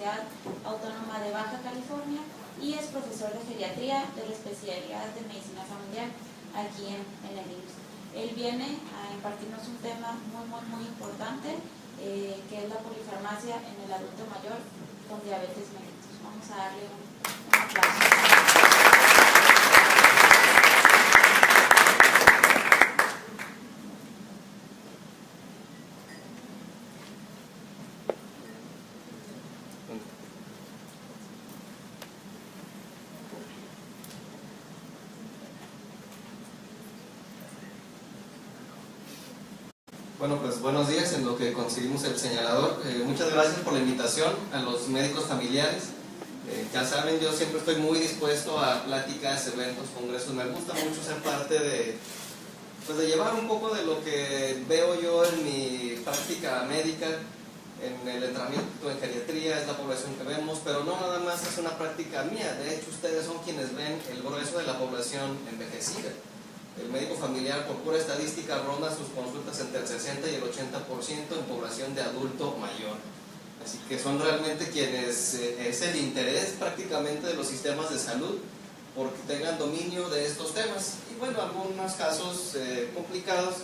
Universidad Autónoma de Baja California y es profesor de geriatría de la especialidad de medicina familiar aquí en el IMSS. Él viene a impartirnos un tema muy importante, que es la polifarmacia en el adulto mayor con diabetes mellitus. Vamos a darle un aplauso. Bueno, pues buenos días, en lo que conseguimos el señalador. Muchas gracias por la invitación a los médicos familiares. Ya saben, yo siempre estoy muy dispuesto a pláticas, eventos, congresos. Me gusta mucho ser parte de llevar un poco de lo que veo yo en mi práctica médica, en el entrenamiento en geriatría, es la población que vemos, pero no nada más es una práctica mía. De hecho, ustedes son quienes ven el grueso de la población envejecida. El médico familiar, por pura estadística, ronda sus consultas entre el 60 y el 80% en población de adulto mayor. Así que son realmente quienes es el interés prácticamente de los sistemas de salud porque tengan dominio de estos temas. Y bueno, algunos casos complicados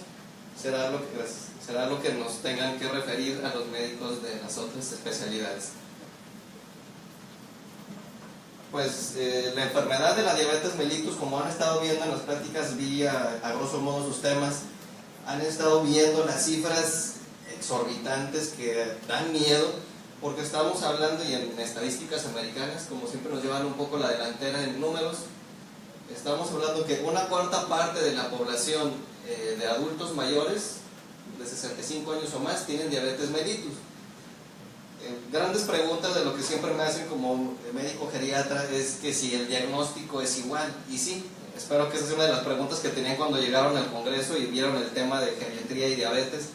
será lo que nos tengan que referir a los médicos de las otras especialidades. Pues la enfermedad de la diabetes mellitus, como han estado viendo en las pláticas, vi a grosso modo sus temas, han estado viendo las cifras exorbitantes que dan miedo, porque estamos hablando, y en estadísticas americanas, como siempre nos llevan un poco la delantera en números, estamos hablando que una cuarta parte de la población de adultos mayores, de 65 años o más, tienen diabetes mellitus. Grandes preguntas de lo que siempre me hacen como médico geriatra es que si el diagnóstico es igual, y sí, espero que esa sea una de las preguntas que tenían cuando llegaron al congreso y vieron el tema de geriatría y diabetes.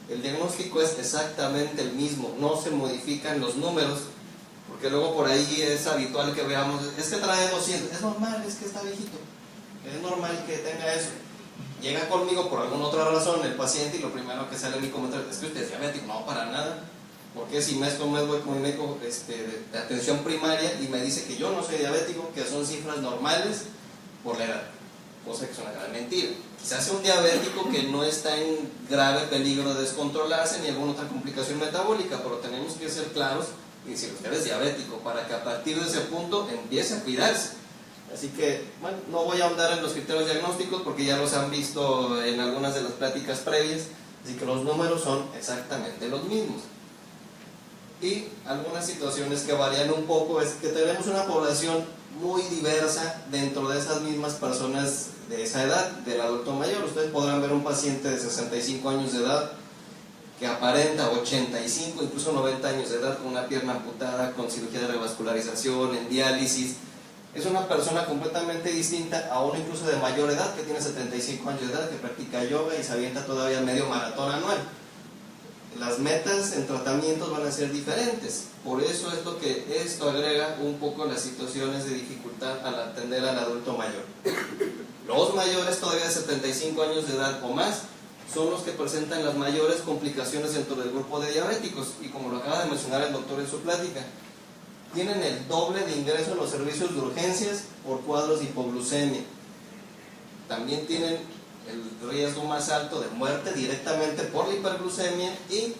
El diagnóstico es exactamente el mismo, no se modifican los números, porque luego por ahí es habitual que veamos, es que trae 200, es normal, es que está viejito, es normal que tenga eso. Llega conmigo por alguna otra razón el paciente y lo primero que sale en mi comentario es que usted es diabético. No, para nada. Porque si mes con mes voy con un médico de atención primaria y me dice que yo no soy diabético, que son cifras normales por la edad, cosa que es una gran mentira. Quizás sea un diabético que no está en grave peligro de descontrolarse ni alguna otra complicación metabólica, pero tenemos que ser claros y decir, usted es diabético, para que a partir de ese punto empiece a cuidarse. Así que, bueno, no voy a ahondar en los criterios diagnósticos porque ya los han visto en algunas de las pláticas previas, así que los números son exactamente los mismos. Y algunas situaciones que varían un poco es que tenemos una población muy diversa dentro de esas mismas personas de esa edad, del adulto mayor. Ustedes podrán ver un paciente de 65 años de edad que aparenta 85, incluso 90 años de edad, con una pierna amputada, con cirugía de revascularización, en diálisis. Es una persona completamente distinta a uno incluso de mayor edad, que tiene 75 años de edad, que practica yoga y se avienta todavía medio maratón anual. Las metas en tratamientos van a ser diferentes, por eso es lo que esto agrega un poco las situaciones de dificultad al atender al adulto mayor. Los mayores todavía de 75 años de edad o más son los que presentan las mayores complicaciones dentro del grupo de diabéticos, y como lo acaba de mencionar el doctor en su plática, tienen el doble de ingreso en los servicios de urgencias por cuadros de hipoglucemia. También tienen el riesgo más alto de muerte directamente por la hiperglucemia y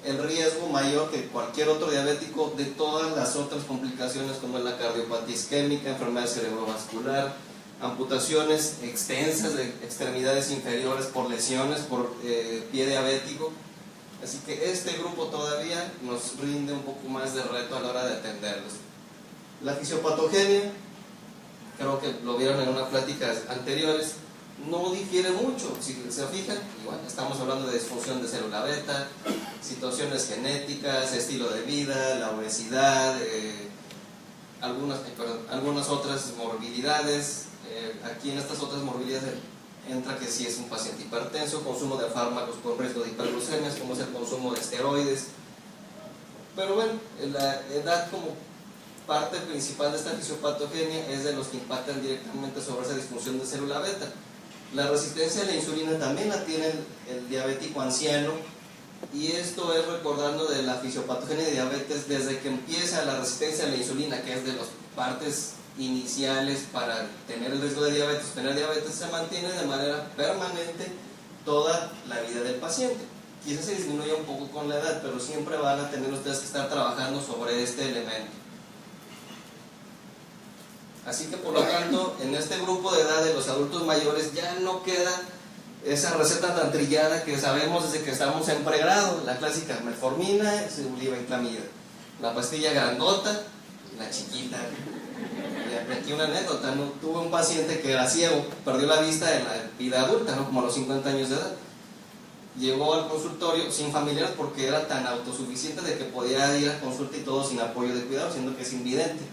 el riesgo mayor que cualquier otro diabético de todas las otras complicaciones como es la cardiopatía isquémica, enfermedad cerebrovascular, amputaciones extensas de extremidades inferiores por lesiones, por pie diabético. Así que este grupo todavía nos rinde un poco más de reto a la hora de atenderlos. La fisiopatogenia, creo que lo vieron en unas pláticas anteriores, no difiere mucho. Si se fijan, igual estamos hablando de disfunción de célula beta, situaciones genéticas, estilo de vida, la obesidad, algunas otras morbilidades. Aquí en estas otras morbilidades entra que si es un paciente hipertenso, consumo de fármacos con riesgo de hiperglucemias, como es el consumo de esteroides. Pero bueno, la edad como parte principal de esta fisiopatogenia es de los que impactan directamente sobre esa disfunción de célula beta. La resistencia a la insulina también la tiene el diabético anciano, Y esto es recordando de la fisiopatogenia de diabetes desde que empieza la resistencia a la insulina, que es de las partes iniciales para tener el riesgo de diabetes. Tener diabetes se mantiene de manera permanente toda la vida del paciente. Quizás se disminuya un poco con la edad, pero siempre van a tener ustedes que estar trabajando sobre este elemento. Así que por lo tanto, en este grupo de edad de los adultos mayores ya no queda esa receta tan trillada que sabemos desde que estamos en pregrado, la clásica metformina, sulivaclamida, la pastilla grandota y la chiquita. Y aquí una anécdota, ¿no? Tuve un paciente que era ciego, perdió la vista en la vida adulta, ¿no? Como a los 50 años de edad. Llegó al consultorio sin familiares porque era tan autosuficiente de que podía ir a consulta y todo sin apoyo de cuidado, siendo que es invidente.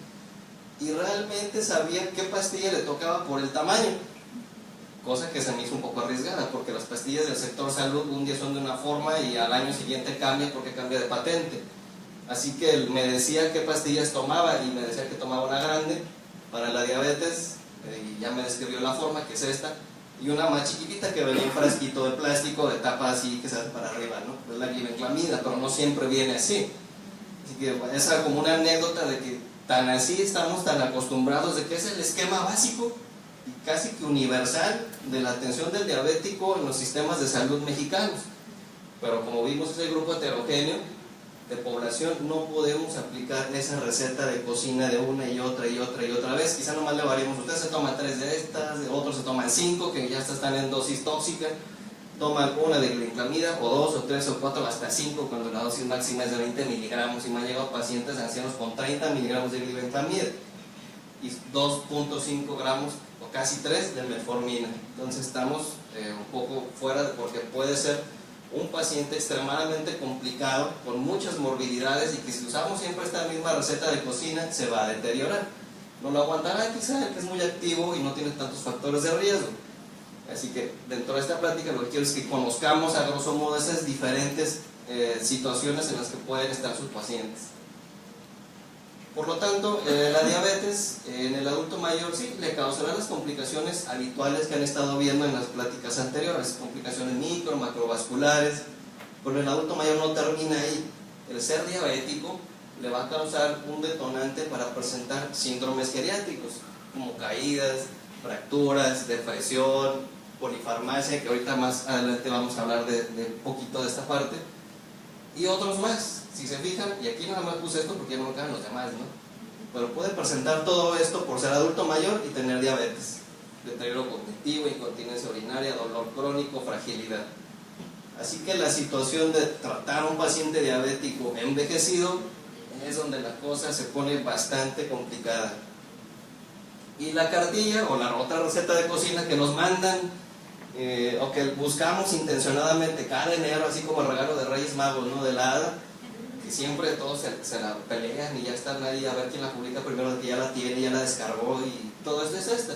Y realmente sabía qué pastilla le tocaba por el tamaño, cosa que se me hizo un poco arriesgada, porque las pastillas del sector salud un día son de una forma y al año siguiente cambia porque cambia de patente. Así que él me decía qué pastillas tomaba y me decía que tomaba una grande para la diabetes, y ya me describió la forma, que es esta, y una más chiquitita que venía en frasquito de plástico de tapa así que se hace para arriba, ¿no? Es la glibenclamida, pero no siempre viene así. Así que esa es como una anécdota de que tan así estamos tan acostumbrados de que es el esquema básico y casi que universal de la atención del diabético en los sistemas de salud mexicanos. Pero como vimos ese grupo heterogéneo de población, no podemos aplicar esa receta de cocina de una y otra y otra y otra vez. Quizá nomás le variemos, ustedes se toman 3 de estas, otros se toman 5 que ya están en dosis tóxica, toman una de glibenclamida, o 2 o 3 o 4 hasta 5 cuando la dosis máxima es de 20 miligramos, y me han llegado pacientes ancianos con 30 miligramos de glibenclamida y 2.5 gramos o casi 3 de metformina. Entonces estamos un poco fuera, porque puede ser un paciente extremadamente complicado con muchas morbilidades, y que si usamos siempre esta misma receta de cocina se va a deteriorar, no lo aguantará quizá el que es muy activo y no tiene tantos factores de riesgo. Así que dentro de esta plática lo que quiero es que conozcamos a grosso modo esas diferentes situaciones en las que pueden estar sus pacientes. Por lo tanto, la diabetes en el adulto mayor sí le causará las complicaciones habituales que han estado viendo en las pláticas anteriores, complicaciones micro, macrovasculares, pero el adulto mayor no termina ahí. El ser diabético le va a causar un detonante para presentar síndromes geriátricos, como caídas, fracturas, depresión, polifarmacia, que ahorita más adelante vamos a hablar de un poquito de esta parte, y otros más. Si se fijan, y aquí nada más puse esto porque ya no me caben los demás, ¿no? Pero puede presentar todo esto por ser adulto mayor y tener diabetes, deterioro cognitivo, incontinencia urinaria, dolor crónico, fragilidad. Así que la situación de tratar a un paciente diabético envejecido es donde la cosa se pone bastante complicada. Y la cartilla o la otra receta de cocina que nos mandan, o que buscamos intencionadamente cada enero, así como el regalo de Reyes Magos, ¿no? De la hada, que siempre todos se la pelean y ya están ahí a ver quién la publica primero, de que ya la tiene, ya la descargó, y todo esto es esta.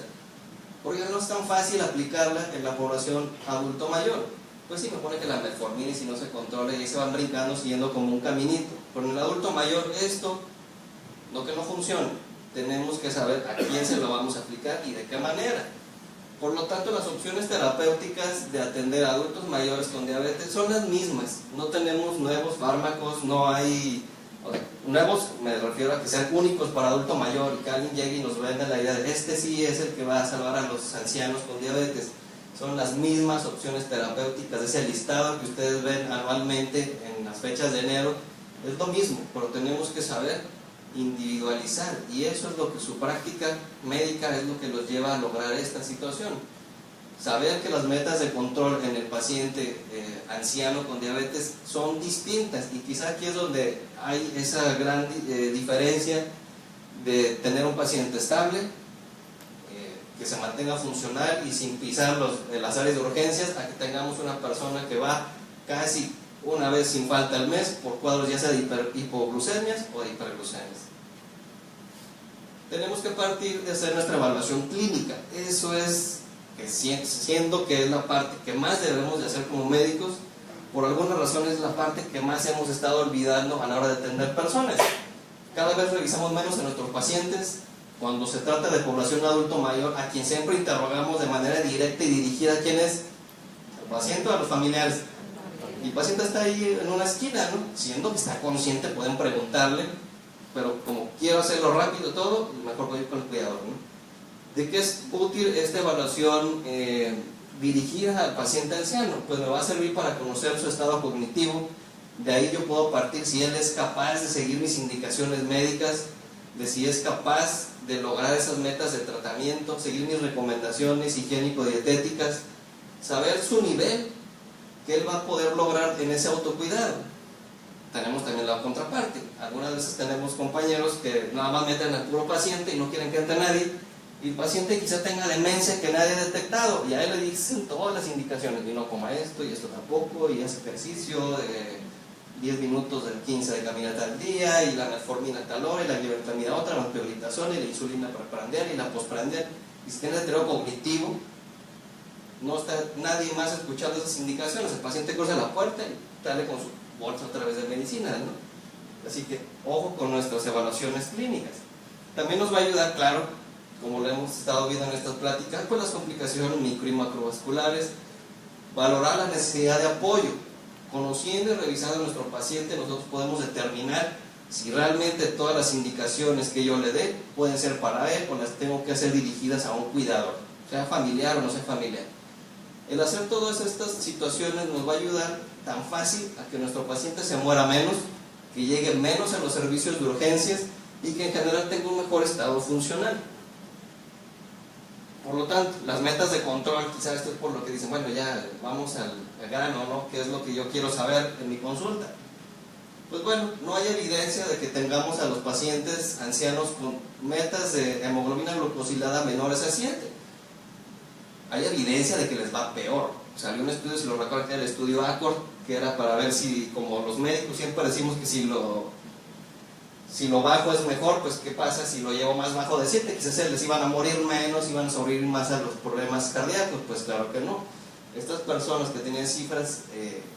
Porque no es tan fácil aplicarla en la población adulto mayor. Pues sí, me pone que la metformina, y si no se controla, y ahí se van brincando siguiendo como un caminito. Pero en el adulto mayor esto, lo que no funciona, tenemos que saber a quién se lo vamos a aplicar y de qué manera. Por lo tanto, las opciones terapéuticas de atender a adultos mayores con diabetes son las mismas. No tenemos nuevos fármacos, no hay... nuevos, me refiero a que sean únicos para adulto mayor, y que alguien llegue y nos venda la idea de este sí es el que va a salvar a los ancianos con diabetes. Son las mismas opciones terapéuticas, ese listado que ustedes ven anualmente en las fechas de enero, es lo mismo, pero tenemos que saber individualizar, y eso es lo que su práctica médica es lo que los lleva a lograr esta situación. Saber que las metas de control en el paciente anciano con diabetes son distintas, y quizá aquí es donde hay esa gran diferencia de tener un paciente estable, que se mantenga funcional y sin pisar las áreas de urgencias, a que tengamos una persona que va casi una vez sin falta al mes por cuadros ya sea de hipoglucemias o de hiperglucemias. Tenemos que partir de hacer nuestra evaluación clínica. Eso es, que siendo que es la parte que más debemos de hacer como médicos, por alguna razón es la parte que más hemos estado olvidando a la hora de atender personas. Cada vez revisamos menos a nuestros pacientes. Cuando se trata de población adulto mayor, a quien siempre interrogamos de manera directa y dirigida, ¿quién es? ¿El paciente o a los familiares? Y el paciente está ahí en una esquina, ¿no? Siendo que está consciente, pueden preguntarle, pero como quiero hacerlo rápido todo, mejor voy con el cuidador, ¿no? ¿De qué es útil esta evaluación dirigida al paciente anciano? Pues me va a servir para conocer su estado cognitivo. De ahí yo puedo partir si él es capaz de seguir mis indicaciones médicas, de si es capaz de lograr esas metas de tratamiento, seguir mis recomendaciones higiénico-dietéticas, saber su nivel que él va a poder lograr en ese autocuidado. Tenemos también la contraparte. Algunas veces tenemos compañeros que nada más meten al puro paciente y no quieren que entre nadie, y el paciente quizá tenga demencia que nadie ha detectado, y a él le dicen todas las indicaciones, y no coma esto, y esto tampoco, y hace ejercicio de 10 minutos del 15 de caminata al día, y la metformina a tal hora, y la glibenclamida otra, la pioglitazona, y la insulina preprandial, y la postprandial. Y si tiene deterioro cognitivo, no está nadie más escuchando esas indicaciones, el paciente cruza la puerta y sale con su bolsa otra vez de medicina, ¿no? Así que ojo con nuestras evaluaciones clínicas. También nos va a ayudar, claro, como lo hemos estado viendo en estas pláticas, pues las complicaciones micro y macrovasculares, valorar la necesidad de apoyo. Conociendo y revisando a nuestro paciente, nosotros podemos determinar si realmente todas las indicaciones que yo le dé pueden ser para él o las tengo que hacer dirigidas a un cuidador, sea familiar o no sea familiar. El hacer todas estas situaciones nos va a ayudar tan fácil a que nuestro paciente se muera menos, que llegue menos a los servicios de urgencias y que en general tenga un mejor estado funcional. Por lo tanto, las metas de control, quizás esto es por lo que dicen, bueno, ya vamos al grano, ¿no? ¿Qué es lo que yo quiero saber en mi consulta? Pues bueno, no hay evidencia de que tengamos a los pacientes ancianos con metas de hemoglobina glucosilada menores a 7. Hay evidencia de que les va peor. Salió un estudio, si lo recuerdan, que era el estudio ACORD, que era para ver si, como los médicos siempre decimos que si lo bajo es mejor, pues qué pasa si lo llevo más bajo de 7, quizás les iban a morir menos, iban a sobrevivir más a los problemas cardíacos. Pues claro que no. Estas personas que tenían cifras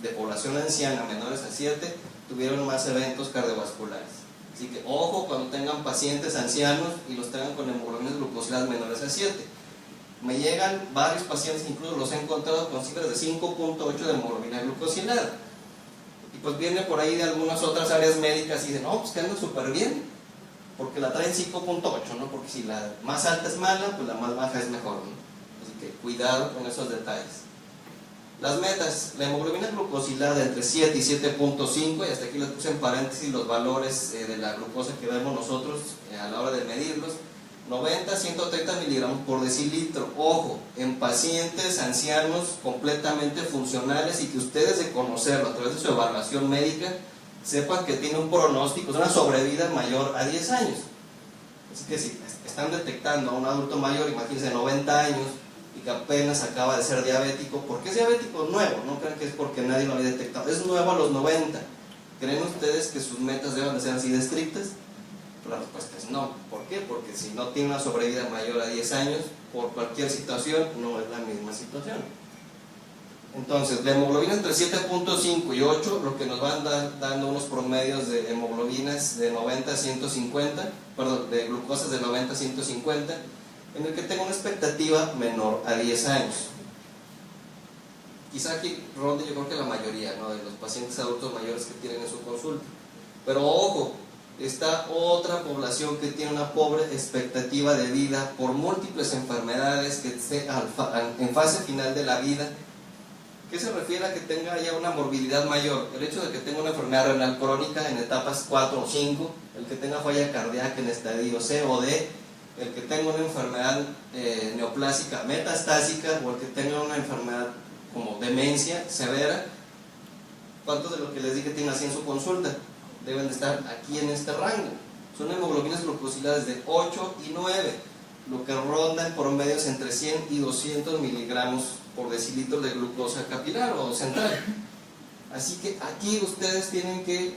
de población anciana menores a 7 tuvieron más eventos cardiovasculares. Así que ojo cuando tengan pacientes ancianos y los tengan con hemoglobinas glucosiladas menores a 7. Me llegan varios pacientes, incluso los he encontrado con cifras de 5.8 de hemoglobina glucosilada. Y pues viene por ahí de algunas otras áreas médicas y dicen, no, pues que andan súper bien, porque la traen 5.8, ¿no? Porque si la más alta es mala, pues la más baja es mejor, ¿no? Así que cuidado con esos detalles. Las metas, la hemoglobina glucosilada entre 7 y 7.5, y hasta aquí les puse en paréntesis los valores de la glucosa que vemos nosotros a la hora de medirlos. 90 a 130 miligramos por decilitro. Ojo, en pacientes ancianos completamente funcionales y que ustedes de conocerlo a través de su evaluación médica sepan que tiene un pronóstico, es una sobrevida mayor a 10 años. Así que si están detectando a un adulto mayor, imagínense 90 años y que apenas acaba de ser diabético, ¿por qué es diabético? Nuevo, no crean que es porque nadie lo había detectado, es nuevo a los 90. ¿Creen ustedes que sus metas deben de ser así de estrictas? La respuesta es no. ¿Por qué? Porque si no tiene una sobrevida mayor a 10 años, por cualquier situación, no es la misma situación. Entonces, la hemoglobina entre 7.5 y 8, lo que nos van dando unos promedios de hemoglobinas de 90 a 150, perdón, de glucosas de 90 a 150, en el que tengo una expectativa menor a 10 años. Quizá aquí ronde yo creo que la mayoría, ¿no?, de los pacientes adultos mayores que tienen en su consulta. Pero ojo, está otra población que tiene una pobre expectativa de vida por múltiples enfermedades que esté en fase final de la vida. ¿Qué se refiere a que tenga ya una morbilidad mayor? El hecho de que tenga una enfermedad renal crónica en etapas 4 o 5, el que tenga falla cardíaca en estadio C o D, el que tenga una enfermedad neoplásica metastásica o el que tenga una enfermedad como demencia severa. ¿Cuántos de lo que les dije tienen así en su consulta? Deben de estar aquí en este rango. Son hemoglobinas glucosiladas de 8 y 9, lo que ronda en promedios entre 100 y 200 miligramos por decilitro de glucosa capilar o central. Así que aquí ustedes tienen que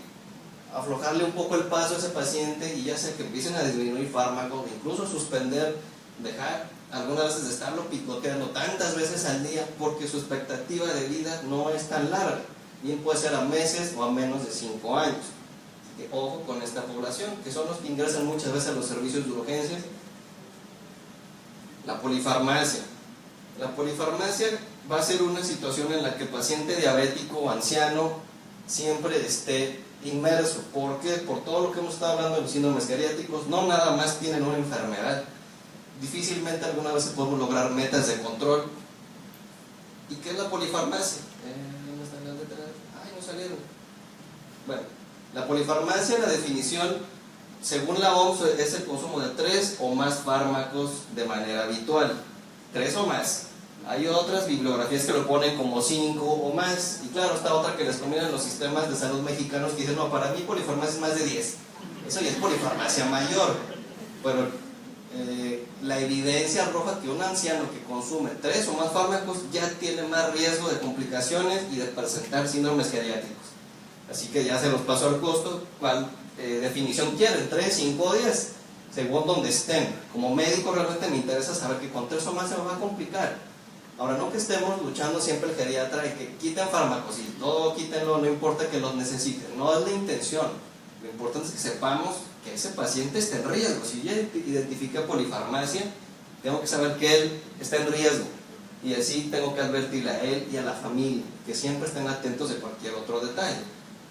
aflojarle un poco el paso a ese paciente y ya sea que empiecen a disminuir fármacos, incluso suspender, dejar algunas veces de estarlo picoteando tantas veces al día, porque su expectativa de vida no es tan larga, bien puede ser a meses o a menos de 5 años. Así que ojo con esta población, que son los que ingresan muchas veces a los servicios de urgencias. La polifarmacia. La polifarmacia va a ser una situación en la que el paciente diabético o anciano siempre esté inmerso. ¿Por qué? Por todo lo que hemos estado hablando de los síndromes geriátricos, no nada más tienen una enfermedad. Difícilmente alguna vez podemos lograr metas de control. ¿Y qué es la polifarmacia? ¿Dónde están las letras? ¡Ay, no salieron! Bueno, la polifarmacia, la definición, según la OMS, es el consumo de 3 o más fármacos de manera habitual. 3 o más. Hay otras bibliografías que lo ponen como 5 o más. Y claro, está otra que les combinan los sistemas de salud mexicanos que dicen, no, para mí polifarmacia es más de 10. Eso ya es polifarmacia mayor. Pero la evidencia arroja que un anciano que consume 3 o más fármacos ya tiene más riesgo de complicaciones y de presentar síndromes geriátricos. Así que ya se los paso al costo. ¿Cuál definición quieren? 3, 5 o 10, según donde estén. Como médico realmente me interesa saber que con 3 o más se va a complicar. Ahora, no que estemos luchando siempre el geriatra y que quiten fármacos y todo quítenlo, no importa que los necesiten, no es la intención. Lo importante es que sepamos que ese paciente está en riesgo. Si yo identifico polifarmacia, tengo que saber que él está en riesgo y así tengo que advertirle a él y a la familia que siempre estén atentos de cualquier otro detalle.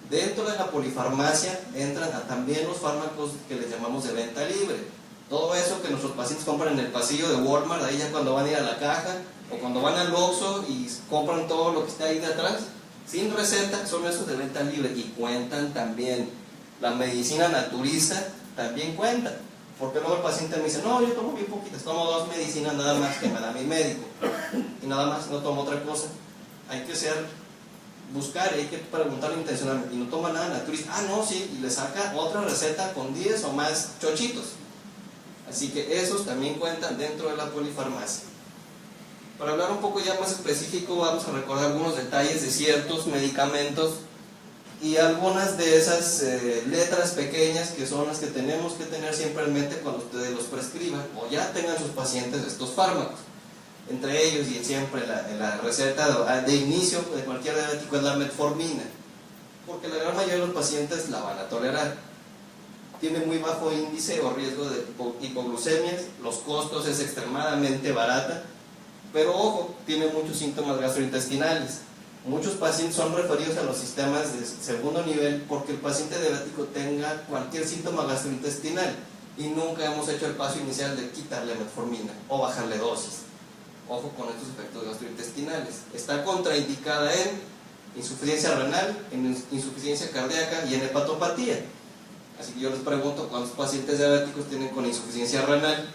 Dentro de la polifarmacia entran también los fármacos que les llamamos de venta libre. Todo eso que nuestros pacientes compran en el pasillo de Walmart, ahí ya cuando van a ir a la caja, o cuando van al Oxxo y compran todo lo que está ahí de atrás, sin receta, son esos de venta libre y cuentan también. La medicina naturista también cuenta, porque luego el paciente me dice, no, yo tomo bien poquitas, tomo 2 medicinas nada más que me da mi médico, y nada más, no tomo otra cosa. Hay que buscar, hay que preguntarle intencionalmente, y no toma nada naturista, ah, no, sí, y le saca otra receta con 10 o más chochitos. Así que esos también cuentan dentro de la polifarmacia. Para hablar un poco ya más específico, vamos a recordar algunos detalles de ciertos medicamentos y algunas de esas letras pequeñas que son las que tenemos que tener siempre en mente cuando ustedes los prescriban o ya tengan sus pacientes estos fármacos. Entre ellos, y siempre la receta de inicio de cualquier diabético es la metformina, porque la gran mayoría de los pacientes la van a tolerar. Tiene muy bajo índice o riesgo de hipoglucemias, los costos es extremadamente barata, pero ojo, tiene muchos síntomas gastrointestinales. Muchos pacientes son referidos a los sistemas de segundo nivel porque el paciente diabético tenga cualquier síntoma gastrointestinal y nunca hemos hecho el paso inicial de quitarle metformina o bajarle dosis. Ojo con estos efectos gastrointestinales. Está contraindicada en insuficiencia renal, en insuficiencia cardíaca y en hepatopatía. Así que yo les pregunto, ¿cuántos pacientes diabéticos tienen con insuficiencia renal?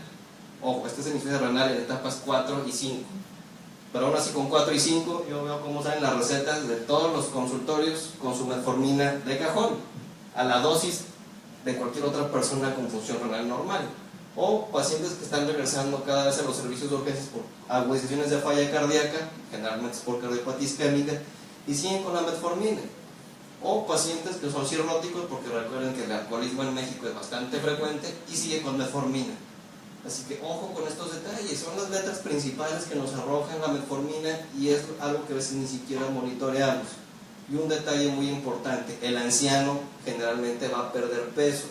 Ojo, esta es insuficiencia renal en etapas 4 y 5. Pero aún así con 4 y 5 yo veo cómo salen las recetas de todos los consultorios con su metformina de cajón, a la dosis de cualquier otra persona con función renal normal. O pacientes que están regresando cada vez a los servicios de urgencias por agudizaciones de falla cardíaca, generalmente es por cardiopatía isquémica, y siguen con la metformina. O pacientes que son cirróticos, porque recuerden que el alcoholismo en México es bastante frecuente, y siguen con metformina. Así que ojo con estos detalles, son las letras principales que nos arrojan la metformina y es algo que a veces ni siquiera monitoreamos. Y un detalle muy importante, el anciano generalmente va a perder peso,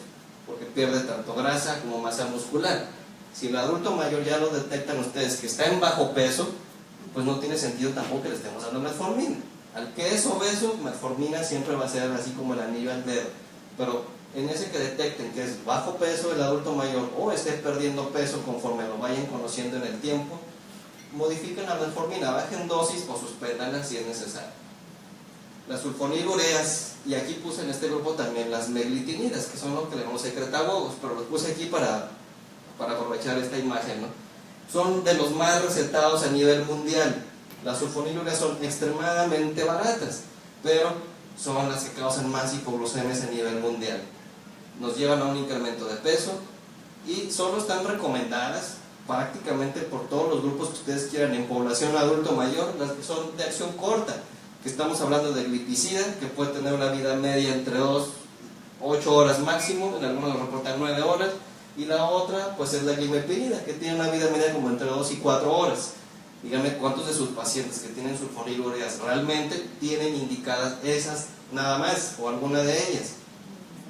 porque pierde tanto grasa como masa muscular. Si el adulto mayor ya lo detectan ustedes que está en bajo peso, pues no tiene sentido tampoco que le estemos dando metformina. Al que es obeso, metformina siempre va a ser así como el anillo al dedo, pero en ese que detecten que es bajo peso el adulto mayor o esté perdiendo peso conforme lo vayan conociendo en el tiempo, modifiquen la metformina, bajen dosis o suspéndanla si es necesario. Las sulfonilureas, y aquí puse en este grupo también las meglitinidas, que son lo que le llamamos secretagogos, pero los puse aquí para aprovechar esta imagen, ¿no? Son de los más recetados a nivel mundial. Las sulfonilureas son extremadamente baratas, pero son las que causan más hipoglucemias a nivel mundial. Nos llevan a un incremento de peso y solo están recomendadas prácticamente por todos los grupos que ustedes quieran en población adulto mayor, las que son de acción corta, que estamos hablando de glipicida, que puede tener una vida media entre 8 horas máximo, en algunos nos reportan 9 horas, y la otra pues es la glimepirida, que tiene una vida media como entre 2 y 4 horas. Díganme cuántos de sus pacientes que tienen sulfonilureas realmente tienen indicadas esas nada más, o alguna de ellas.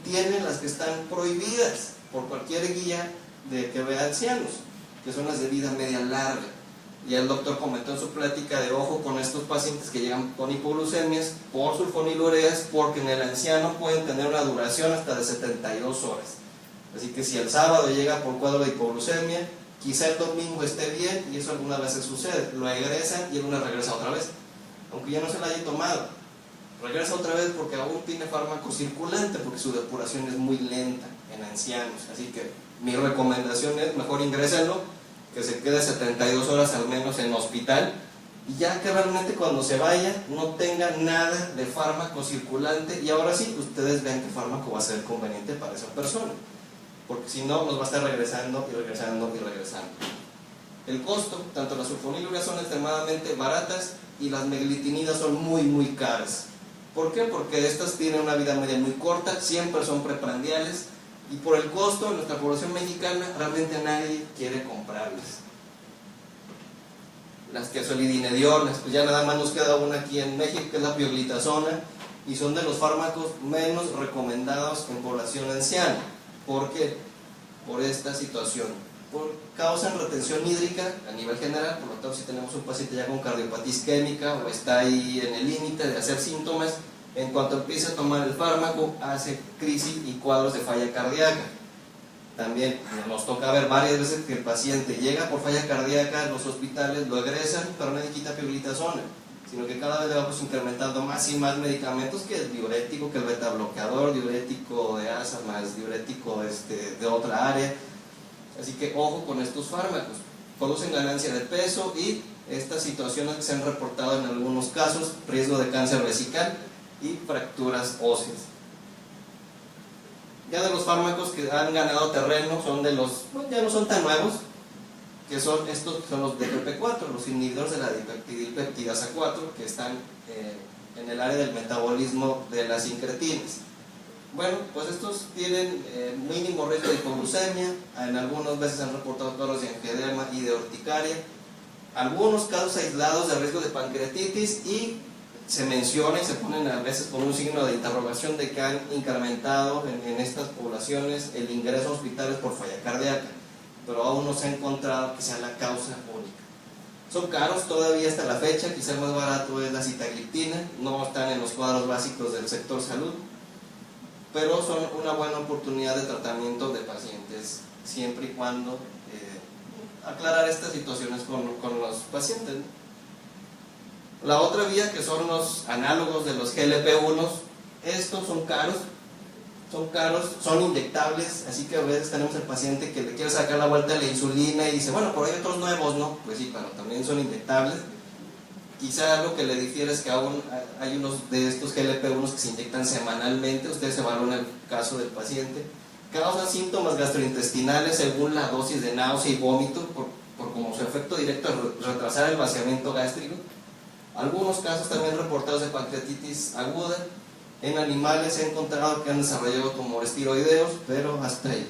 Tienen las que están prohibidas por cualquier guía de que vea ancianos, que son las de vida media larga. Ya el doctor comentó en su plática de ojo con estos pacientes que llegan con hipoglucemias por sulfonilureas, porque en el anciano pueden tener una duración hasta de 72 horas. Así que si el sábado llega por cuadro de hipoglucemia, quizá el domingo esté bien, y eso algunas veces sucede, lo egresan y el lunes regresa otra vez, aunque ya no se la haya tomado. Regresa otra vez porque aún tiene fármaco circulante, porque su depuración es muy lenta en ancianos. Así que mi recomendación es mejor ingrésenlo, que se quede 72 horas al menos en hospital, y ya que realmente cuando se vaya no tenga nada de fármaco circulante, y ahora sí, ustedes vean qué fármaco va a ser conveniente para esa persona, porque si no nos va a estar regresando y regresando y regresando. El costo, tanto las sulfonilureas son extremadamente baratas y las meglitinidas son muy caras. ¿Por qué? Porque estas tienen una vida media muy corta, siempre son preprandiales, y por el costo en nuestra población mexicana realmente nadie quiere comprarlas. Las quesolidinedionas, pues ya nada más nos queda una aquí en México, que es la pioglitazona, y son de los fármacos menos recomendados en población anciana. ¿Por qué? Por esta situación. Causan retención hídrica a nivel general, por lo tanto si tenemos un paciente ya con cardiopatía isquémica o está ahí en el límite de hacer síntomas, en cuanto empieza a tomar el fármaco hace crisis y cuadros de falla cardíaca. También nos toca ver varias veces que el paciente llega por falla cardíaca, los hospitales lo egresan, pero nadie quita pioglitazona, sino que cada vez le vamos incrementando más y más medicamentos, que el diurético, que el beta bloqueador, diurético de asa más diurético de otra área. Así que ojo con estos fármacos, producen ganancia de peso y estas situaciones que se han reportado en algunos casos, riesgo de cáncer vesical y fracturas óseas. Ya de los fármacos que han ganado terreno son de los, ya no son tan nuevos, que son estos, que son los DPP4, los inhibidores de la dipeptidilpeptidasa 4, que están en el área del metabolismo de las incretinas. Bueno, pues estos tienen mínimo riesgo de hipoglucemia, en algunas veces han reportado cuadros de angioedema y de urticaria, algunos casos aislados de riesgo de pancreatitis, y se menciona y se ponen a veces con un signo de interrogación de que han incrementado en estas poblaciones el ingreso a hospitales por falla cardíaca, pero aún no se ha encontrado que sea la causa única. Son caros todavía hasta la fecha, quizá el más barato es la sitagliptina, no están en los cuadros básicos del sector salud, pero son una buena oportunidad de tratamiento de pacientes, siempre y cuando aclarar estas situaciones con los pacientes. La otra vía, que son los análogos de los GLP-1, estos son caros, son inyectables, así que a veces tenemos el paciente que le quiere sacar la vuelta a la insulina y dice, bueno, por ahí hay otros nuevos, ¿no? Pues sí, pero también son inyectables. Quizá lo que le difiere es que aún hay unos de estos GLP-1 que se inyectan semanalmente, ustedes evalúan el caso del paciente, causan síntomas gastrointestinales según la dosis de náusea y vómito, por como su efecto directo es retrasar el vaciamiento gástrico. Algunos casos también reportados de pancreatitis aguda. En animales se ha encontrado que han desarrollado tumores tiroideos, pero hasta ahí.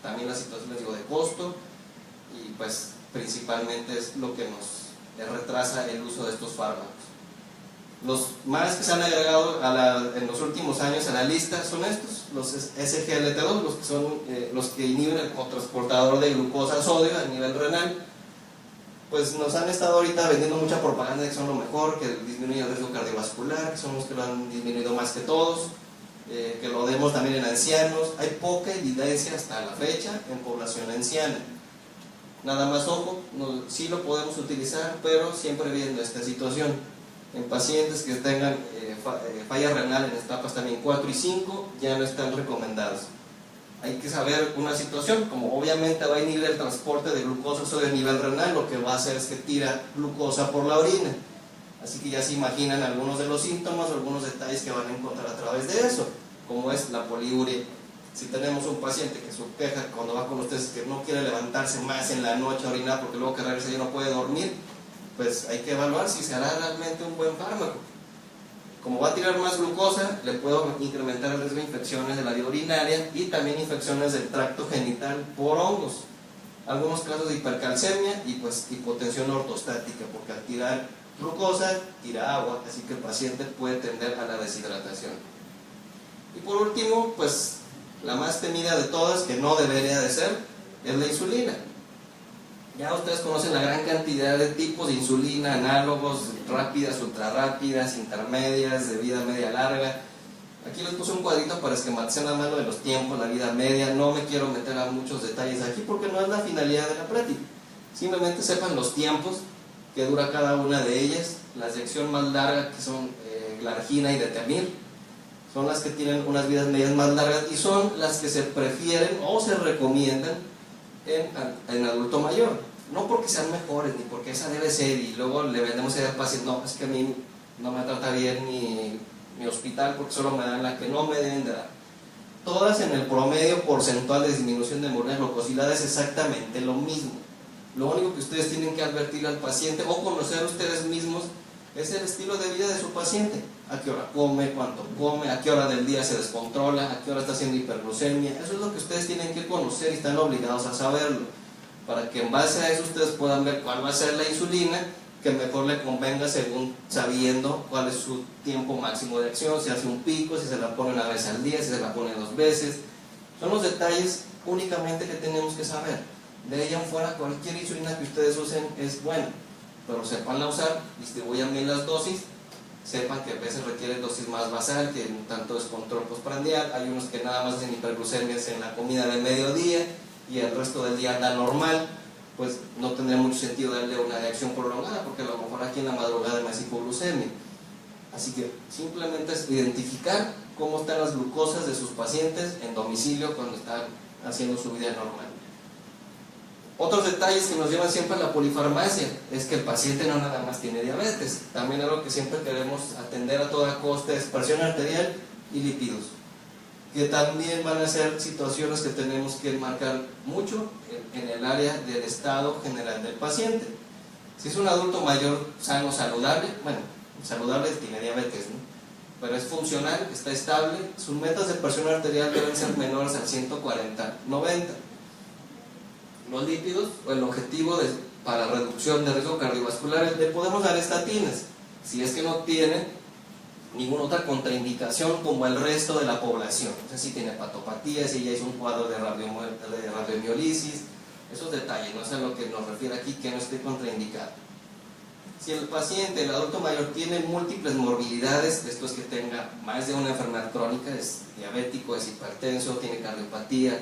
También la situación, les digo, de costo, y pues principalmente es lo que nos retrasa el uso de estos fármacos. Los más que se han agregado en los últimos años a la lista son estos, los SGLT2, los que son los que inhiben el cotransportador de glucosa a sodio a nivel renal. Pues nos han estado ahorita vendiendo mucha propaganda de que son lo mejor, que disminuyen el riesgo cardiovascular, que son los que lo han disminuido más que todos, que lo demos también en ancianos. Hay poca evidencia hasta la fecha en población anciana. Nada más ojo, sí lo podemos utilizar, pero siempre viendo esta situación. En pacientes que tengan falla renal en etapas también 4 y 5 ya no están recomendados. Hay que saber una situación, como obviamente va a inhibir el transporte de glucosa sodio a nivel renal, lo que va a hacer es que tira glucosa por la orina. Así que ya se imaginan algunos de los síntomas, algunos detalles que van a encontrar a través de eso, como es la poliuria. Si tenemos un paciente que su queja cuando va con ustedes que no quiere levantarse más en la noche a orinar porque luego que regresa ya no puede dormir, pues hay que evaluar si será realmente un buen fármaco. Como va a tirar más glucosa, le puedo incrementar el riesgo de infecciones de la vía urinaria y también infecciones del tracto genital por hongos. Algunos casos de hipercalcemia y pues hipotensión ortostática, porque al tirar glucosa tira agua, así que el paciente puede tender a la deshidratación. Y por último, pues la más temida de todas, que no debería de ser, es la insulina. Ya ustedes conocen la gran cantidad de tipos de insulina, análogos, rápidas, ultrarrápidas, intermedias, de vida media larga. Aquí les puse un cuadrito para esquematizar nada más lo de los tiempos, la vida media. No me quiero meter a muchos detalles aquí porque no es la finalidad de la práctica. Simplemente sepan los tiempos que dura cada una de ellas. Las de acción más larga, que son glargina y detemir, son las que tienen unas vidas medias más largas y son las que se prefieren o se recomiendan en adulto mayor. No porque sean mejores, ni porque esa debe ser, y luego le vendemos a idea al paciente, no, es que a mí no me trata bien mi hospital porque solo me dan la que no me deben de dar. Todas en el promedio porcentual de disminución de hemoglobina glucosilada es exactamente lo mismo. Lo único que ustedes tienen que advertir al paciente o conocer ustedes mismos es el estilo de vida de su paciente. A qué hora come, cuánto come, a qué hora del día se descontrola, a qué hora está haciendo hiperglucemia. Eso es lo que ustedes tienen que conocer y están obligados a saberlo, para que en base a eso ustedes puedan ver cuál va a ser la insulina que mejor le convenga, según sabiendo cuál es su tiempo máximo de acción, si hace un pico, si se la pone una vez al día, si se la pone 2 veces. Son los detalles únicamente que tenemos que saber. De ahí en fuera, cualquier insulina que ustedes usen es buena, pero sepanla usar, distribuyan bien las dosis, sepan que a veces requieren dosis más basal, que tanto es control postprandial. Hay unos que nada más hacen hiperglucemias en la comida de mediodía y el resto del día anda normal, pues no tendría mucho sentido darle una reacción prolongada, porque a lo mejor aquí en la madrugada me hace hipoglucemia. Así que simplemente es identificar cómo están las glucosas de sus pacientes en domicilio cuando están haciendo su vida normal. Otros detalles que nos llevan siempre a la polifarmacia es que el paciente no nada más tiene diabetes, también algo que siempre queremos atender a toda costa es presión arterial y lípidos, que también van a ser situaciones que tenemos que marcar mucho en el área del estado general del paciente. Si es un adulto mayor sano, saludable, bueno, saludable tiene diabetes, ¿no? Pero es funcional, está estable, sus metas de presión arterial deben ser menores al 140/90. Los lípidos, o el objetivo para reducción de riesgo cardiovascular, le podemos dar estatinas, si es que no tiene ninguna otra contraindicación como el resto de la población. No sé si tiene hepatopatía, si ya hizo un cuadro de radiomiolisis, esos detalles, no es a lo que nos refiere aquí, que no esté contraindicado. Si el paciente, el adulto mayor, tiene múltiples morbilidades, esto es que tenga más de una enfermedad crónica, es diabético, es hipertenso, tiene cardiopatía,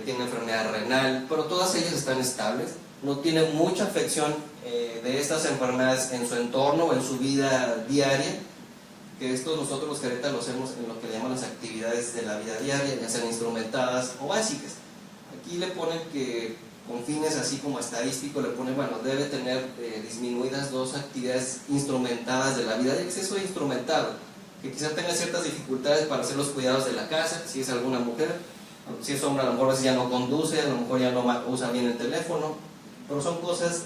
tiene una enfermedad renal, pero todas ellas están estables, no tiene mucha afección de estas enfermedades en su entorno o en su vida diaria, que esto nosotros los Querétaro lo hacemos en lo que le llaman las actividades de la vida diaria, ya sean instrumentadas o básicas. Aquí le ponen que con fines así como estadístico, le ponen, bueno, debe tener disminuidas 2 actividades instrumentadas de la vida de acceso instrumentado, que quizá tenga ciertas dificultades para hacer los cuidados de la casa, si es alguna mujer. Si es hombre, a lo mejor ya no conduce, a lo mejor ya no usa bien el teléfono, pero son cosas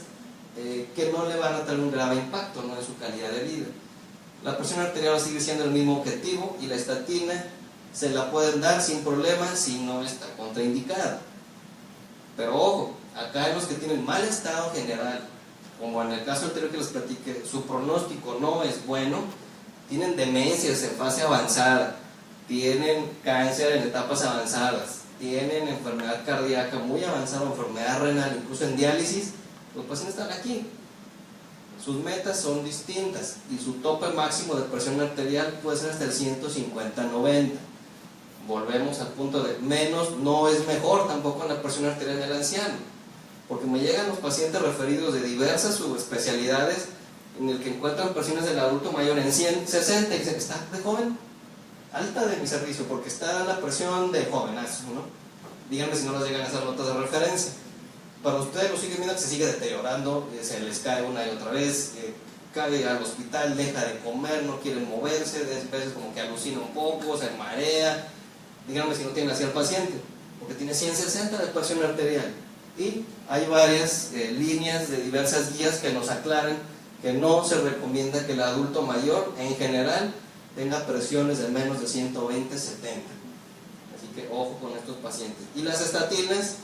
que no le van a tener un grave impacto, ¿no?, en su calidad de vida. La presión arterial sigue siendo el mismo objetivo y la estatina se la pueden dar sin problema si no está contraindicada. Pero ojo, acá en los que tienen mal estado general, como en el caso anterior que les platiqué, su pronóstico no es bueno, tienen demencias en fase avanzada, tienen cáncer en etapas avanzadas, tienen enfermedad cardíaca muy avanzada, enfermedad renal, incluso en diálisis, los pacientes están aquí. Sus metas son distintas y su tope máximo de presión arterial puede ser hasta el 150/90. Volvemos al punto de menos no es mejor tampoco en la presión arterial del anciano, porque me llegan los pacientes referidos de diversas subespecialidades en el que encuentran personas del adulto mayor en 160 y dicen, ¿está de joven? Alta de mi servicio, porque está la presión de jovenazo, ¿no? Díganme si no les llegan esas notas de referencia. Para ustedes lo siguen viendo que se sigue deteriorando, se les cae una y otra vez, cae al hospital, deja de comer, no quieren moverse, de veces como que alucina un poco, se marea. Díganme si no tienen así al paciente, porque tiene 160 de presión arterial. Y hay varias líneas de diversas guías que nos aclaran que no se recomienda que el adulto mayor en general tenga presiones de menos de 120/70. Así que ojo con estos pacientes. Y las estatinas,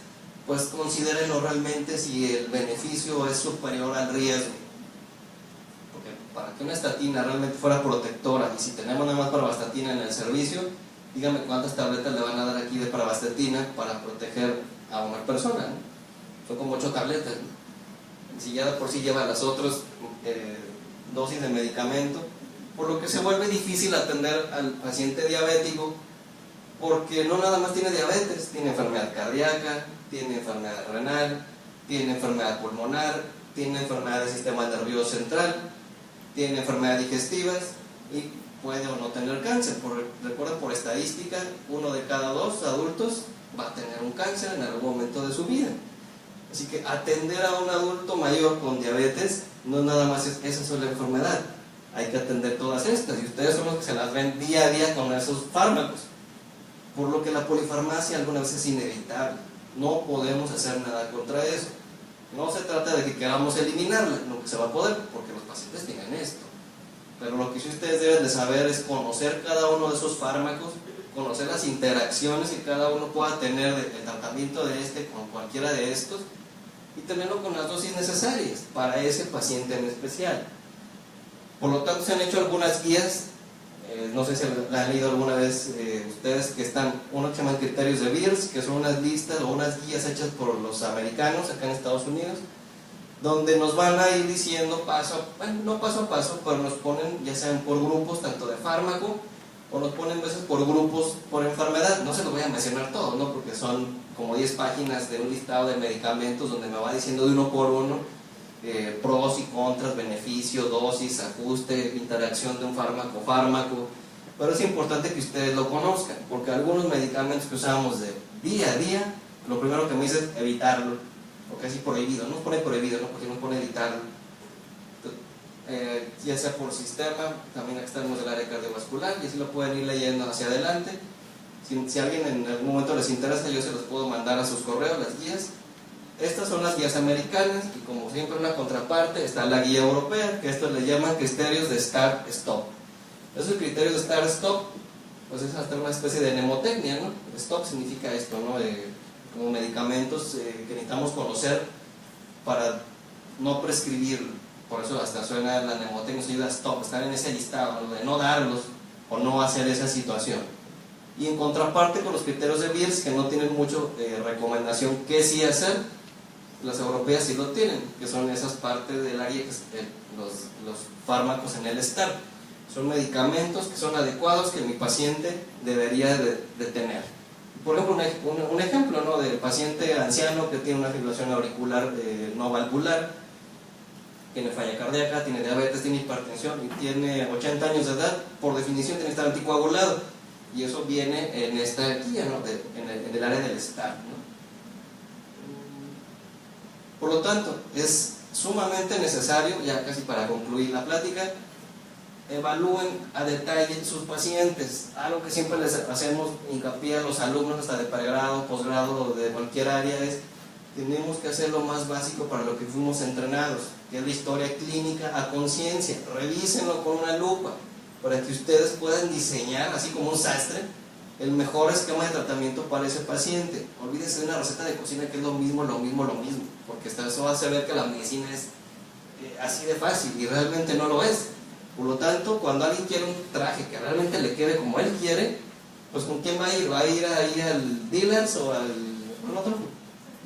pues considérenlo realmente si el beneficio es superior al riesgo. Porque para que una estatina realmente fuera protectora, y si tenemos nada más pravastatina en el servicio, díganme cuántas tabletas le van a dar aquí de pravastatina para proteger a una persona, ¿no? son como 8 tabletas, ¿no? Si ya de por sí lleva las otras dosis de medicamento, por lo que se vuelve difícil atender al paciente diabético, porque no nada más tiene diabetes, tiene enfermedad cardíaca, tiene enfermedad renal, tiene enfermedad pulmonar, tiene enfermedad del sistema nervioso central, tiene enfermedades digestivas y puede o no tener cáncer. Recuerden, por estadística, 1 de cada 2 adultos va a tener un cáncer en algún momento de su vida. Así que atender a un adulto mayor con diabetes no nada más es esa sola enfermedad, hay que atender todas estas, y ustedes son los que se las ven día a día con esos fármacos, por lo que la polifarmacia algunas veces es inevitable, no podemos hacer nada contra eso. No se trata de que queramos eliminarla, no se va a poder, porque los pacientes tienen esto, pero lo que sí ustedes deben de saber es conocer cada uno de esos fármacos, conocer las interacciones que cada uno pueda tener del tratamiento de con cualquiera de estos, y tenerlo con las dosis necesarias para ese paciente en especial. Por lo tanto, se han hecho algunas guías, no sé si la han leído alguna vez ustedes, que están, uno que se llaman criterios de Beers, que son unas listas o unas guías hechas por los americanos acá en Estados Unidos, donde nos van a ir diciendo no paso a paso, pero nos ponen ya sean por grupos tanto de fármaco, o nos ponen a veces por grupos por enfermedad. No se los voy a mencionar todos, ¿no? Porque son como 10 páginas de un listado de medicamentos donde me va diciendo de uno por uno pros y contras, beneficio, dosis, ajuste, interacción de un fármaco, pero es importante que ustedes lo conozcan, porque algunos medicamentos que usamos de día a día, lo primero que me dice es evitarlo, o casi prohibido, no nos pone prohibido, ¿no? Porque nos pone evitarlo, ya sea por sistema, también aquí tenemos el área cardiovascular, y así lo pueden ir leyendo hacia adelante. Si a alguien en algún momento les interesa, yo se los puedo mandar a sus correos, las guías. Estas son las guías americanas, y como siempre una contraparte está la guía europea, que estos le llaman criterios de Start-Stop. Esos criterios de Start-Stop, pues es hasta una especie de mnemotecnia, ¿no? Stop significa esto, ¿no? Como medicamentos que necesitamos conocer para no prescribirlo. Por eso hasta suena la mnemotecnia, nos ayuda a stop, estar en ese listado, ¿no? De no darlos o no hacer esa situación. Y en contraparte con los criterios de Beers, que no tienen mucho recomendación qué sí hacer, las europeas sí lo tienen, que son esas partes del área, los fármacos en el STAR. Son medicamentos que son adecuados, que mi paciente debería de tener. Por ejemplo, un ejemplo, ¿no? Del paciente anciano que tiene una fibrilación auricular no valvular, tiene falla cardíaca, tiene diabetes, tiene hipertensión y tiene 80 años de edad, por definición tiene que estar anticoagulado, y eso viene en esta guía, ¿no? en el área del STAR, ¿no? Por lo tanto, es sumamente necesario, ya casi para concluir la plática, evalúen a detalle sus pacientes. Algo que siempre les hacemos hincapié a los alumnos hasta de pregrado, posgrado, de cualquier área, es tenemos que hacer lo más básico para lo que fuimos entrenados, que es la historia clínica a conciencia. Revísenlo con una lupa para que ustedes puedan diseñar, así como un sastre, el mejor esquema de tratamiento para ese paciente. Olvídense de una receta de cocina que es lo mismo, porque eso hace ver que la medicina es así de fácil, y realmente no lo es. Por lo tanto, cuando alguien quiere un traje que realmente le quede como él quiere, pues ¿con quién va a ir? ¿Va a ir ahí al dealers o al otro?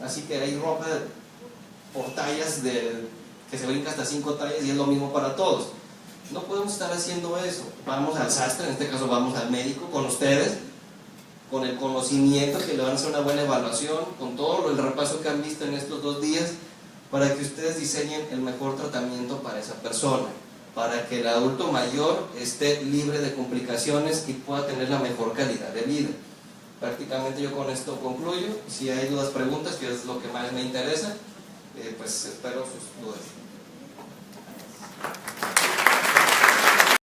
Así que hay ropa por tallas que se brinca hasta 5 tallas, y es lo mismo para todos. No podemos estar haciendo eso. Vamos al sastre, en este caso vamos al médico con ustedes, con el conocimiento, que le van a hacer una buena evaluación, con todo el repaso que han visto en estos 2 días, para que ustedes diseñen el mejor tratamiento para esa persona, para que el adulto mayor esté libre de complicaciones y pueda tener la mejor calidad de vida. Prácticamente yo con esto concluyo. Si hay dudas, preguntas, que es lo que más me interesa, pues espero sus dudas.